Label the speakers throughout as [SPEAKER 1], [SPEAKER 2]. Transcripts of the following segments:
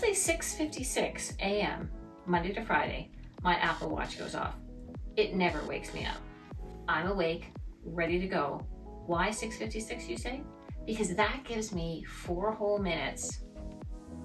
[SPEAKER 1] roughly 6:56 a.m. Monday to Friday, my Apple Watch goes off. It never wakes me up. I'm awake, ready to go. Why 6:56, you say? Because that gives me 4 whole minutes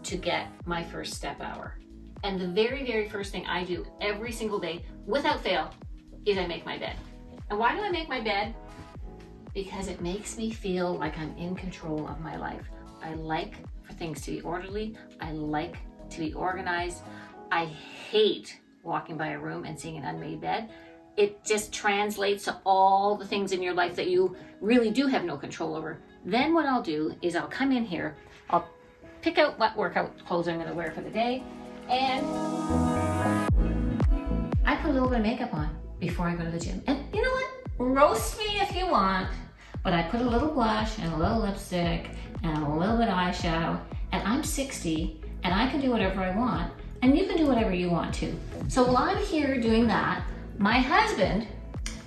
[SPEAKER 1] to get my first step hour. And the very, very first thing I do every single day, without fail, is I make my bed. And why do I make my bed? Because it makes me feel like I'm in control of my life. I like for things to be orderly. I like to be organized. I hate walking by a room and seeing an unmade bed. It just translates to all the things in your life that you really do have no control over. Then what I'll do is I'll come in here, I'll pick out what workout clothes I'm gonna wear for the day, and I put a little bit of makeup on before I go to the gym. And you know what? Roast me if you want, but I put a little blush and a little lipstick and a little bit of eyeshadow, and I'm 60 and I can do whatever I want, and you can do whatever you want too. So while I'm here doing that, my husband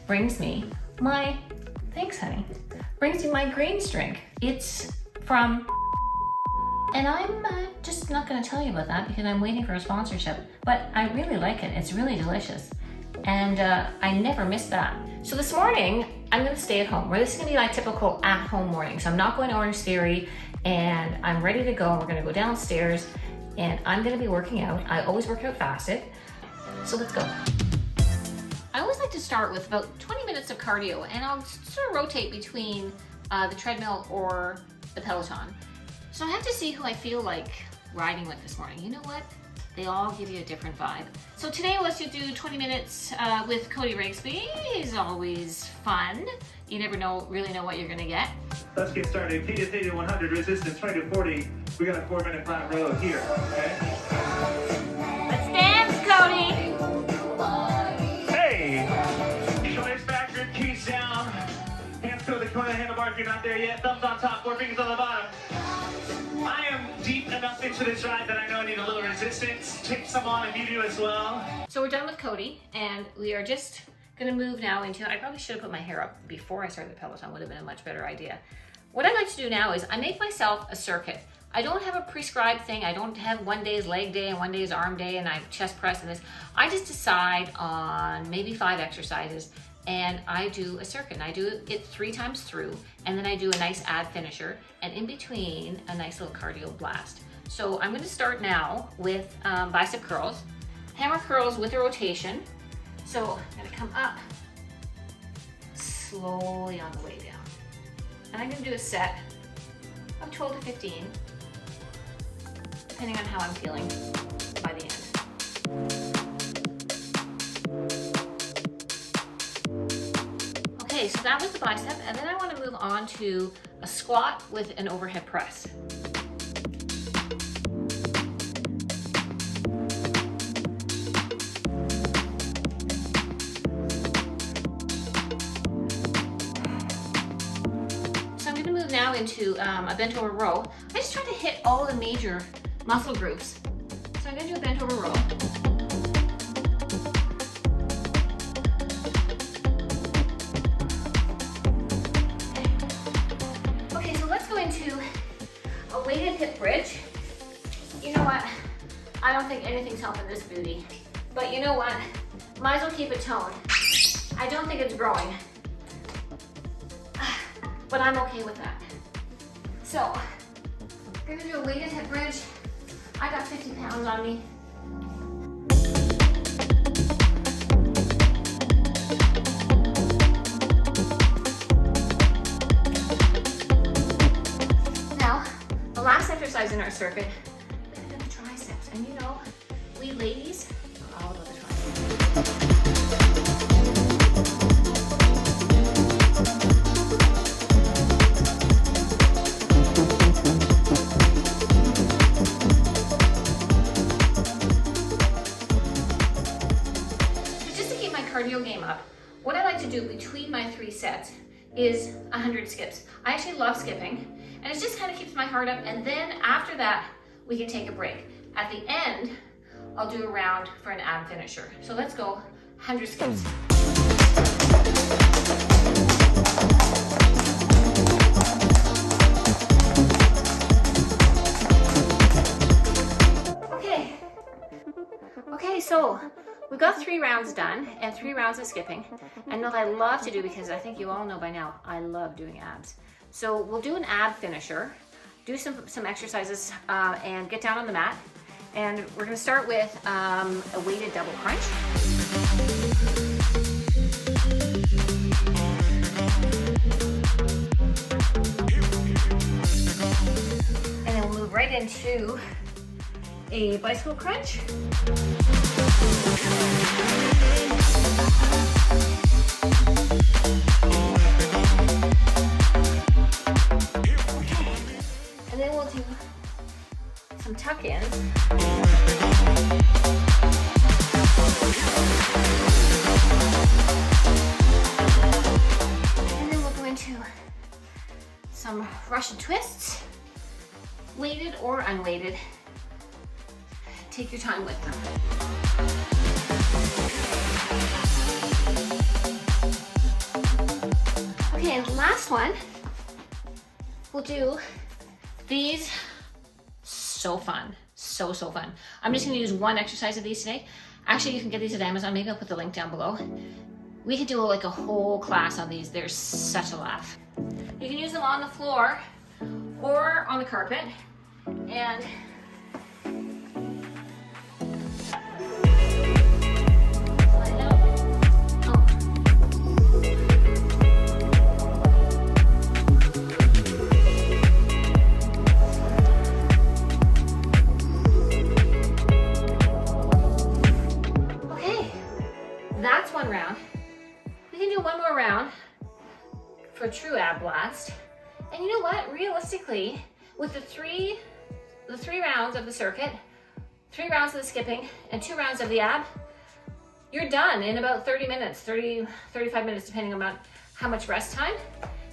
[SPEAKER 1] brings me my, thanks honey, brings me my greens drink. It's from, and I'm just not gonna tell you about that because I'm waiting for a sponsorship, but I really like it. It's really delicious. And I never miss that. So this morning, I'm gonna stay at home, where this is gonna be my typical at-home morning. So I'm not going to Orange Theory, and I'm ready to go. We're gonna go downstairs, and I'm gonna be working out. I always work out fasted, so let's go. I always like to start with about 20 minutes of cardio, and I'll sort of rotate between the treadmill or the Peloton. So I have to see who I feel like riding with this morning. You know what? They all give you a different vibe. So today let's just do 20 minutes with Cody Rigsby. He's always fun. You never really know what you're gonna get.
[SPEAKER 2] Let's get started. T is 80 to 100, resistance 20 to 40. We got a 4-minute flat row here, okay?
[SPEAKER 1] Let's dance, Cody!
[SPEAKER 2] Hey! Shoulders back, rib keys down. Hands to the corner of the handlebar if you're not there yet. Thumbs on top, 4 fingers on the bottom. I am deep enough into this ride that I know I need a little resistance. Take some on if you do as well.
[SPEAKER 1] So we're done with Cody, and we are just gonna move now into, I probably should have put my hair up before I started the Peloton, would have been a much better idea. What I like to do now is I make myself a circuit. I don't have a prescribed thing. I don't have one day is leg day and one day is arm day and I have chest press and this. I just decide on maybe 5 exercises, and I do a circuit, and I do it 3 times through, and then I do a nice ab finisher, and in between a nice little cardio blast. So I'm going to start now with bicep curls, hammer curls with a rotation. So I'm going to come up slowly on the way down, and I'm going to do a set of 12 to 15, depending on how I'm feeling by the end. Okay, so that was the bicep, and then I want to move on to a squat with an overhead press. So I'm going to move now into a bent over row. I just try to hit all the major muscle groups. So I'm going to do a bent over row. Into a weighted hip bridge. You know what? I don't think anything's helping this booty, but you know what? Might as well keep it toned. I don't think it's growing, but I'm okay with that. So, we're gonna do a weighted hip bridge. I got 50 pounds on me. The last exercise in our circuit, we're gonna do the triceps. And you know, we ladies are all about the triceps. So just to keep my cardio game up, what I like to do between my 3 sets is 100 skips. I actually love skipping. And it just kind of keeps my heart up, and then after that, we can take a break. At the end, I'll do a round for an ab finisher. So let's go 100 skips. got 3 rounds done and 3 rounds of skipping. And what I love to do, because I think you all know by now, I love doing abs. So we'll do an ab finisher, do some exercises and get down on the mat. And we're gonna start with a weighted double crunch. And then we'll move right into a bicycle crunch. And then we'll do some tuck-ins. And then we'll go into some Russian twists, weighted or unweighted. Take your time with them. Okay, and the last one, we'll do these. So fun, so fun. I'm just gonna use one exercise of these today. Actually, you can get these at Amazon. Maybe I'll put the link down below. We could do like a whole class on these. They're such a laugh. You can use them on the floor or on the carpet. And that's one round. We can do one more round for a true ab blast. And you know what? Realistically, with the three rounds of the circuit, 3 rounds of the skipping, and 2 rounds of the ab, you're done in about 30 minutes, 35 minutes, depending on how much rest time.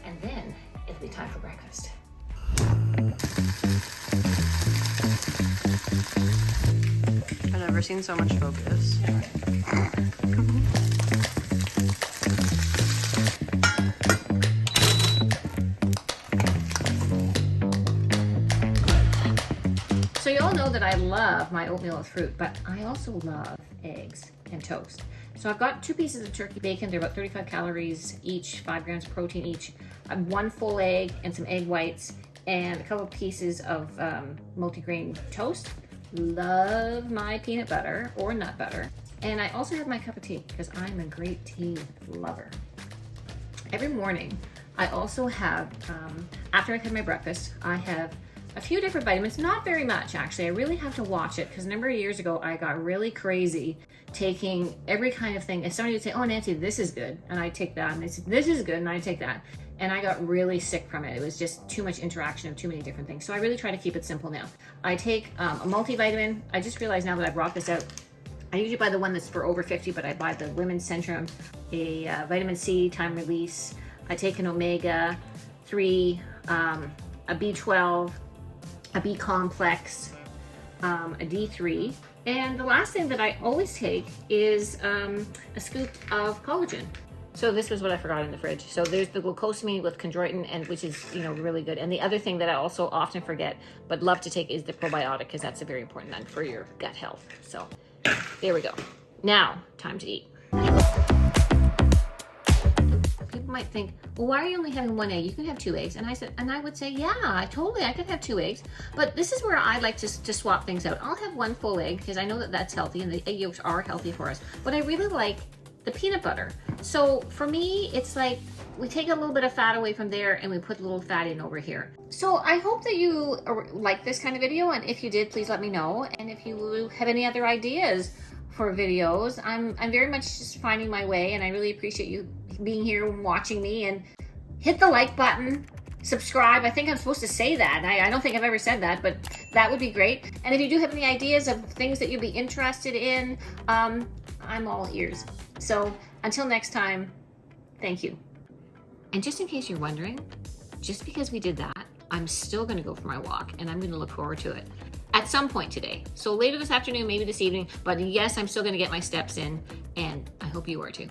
[SPEAKER 1] And then it'll be time for breakfast.
[SPEAKER 3] I've never seen so much focus.
[SPEAKER 1] So you all know that I love my oatmeal with fruit, but I also love eggs and toast. So I've got 2 pieces of turkey bacon. They're about 35 calories each, 5 grams of protein each. I have 1 full egg and some egg whites and a couple pieces of multigrain toast. Love my peanut butter or nut butter. And I also have my cup of tea because I'm a great tea lover. Every morning, I also have, after I've had my breakfast, I have a few different vitamins, not very much actually. I really have to watch it because a number of years ago, I got really crazy taking every kind of thing. And somebody would say, oh, Nancy, this is good. And I take that. And they said, this is good. And I take that. And I got really sick from it. It was just too much interaction of too many different things. So I really try to keep it simple now. I take a multivitamin. I just realized now that I brought this out, I usually buy the one that's for over 50, but I buy the Women's Centrum, a vitamin C time release. I take an omega-3, a B12, a B complex, a D3. And the last thing that I always take is a scoop of collagen. So this was what I forgot in the fridge. So there's the glucosamine with chondroitin, and which is, you know, really good. And the other thing that I also often forget, but love to take, is the probiotic, because that's a very important one for your gut health. So there we go. Now, time to eat. People might think, well, why are you only having 1 egg? You can have 2 eggs. And I would say, yeah, I could have 2 eggs. But this is where I like to swap things out. I'll have 1 full egg because I know that that's healthy and the egg yolks are healthy for us. But I really like the peanut butter. So for me, it's like we take a little bit of fat away from there and we put a little fat in over here. So I hope that you like this kind of video, and if you did, please let me know. And if you have any other ideas for videos, I'm very much just finding my way, and I really appreciate you being here and watching me. And hit the like button, subscribe. I think I'm supposed to say that. I don't think I've ever said that, but that would be great. And if you do have any ideas of things that you'd be interested in, I'm all ears. So until next time, thank you. And just in case you're wondering, just because we did that, I'm still gonna go for my walk, and I'm gonna look forward to it at some point today. So later this afternoon, maybe this evening, but yes, I'm still gonna get my steps in, and I hope you are too.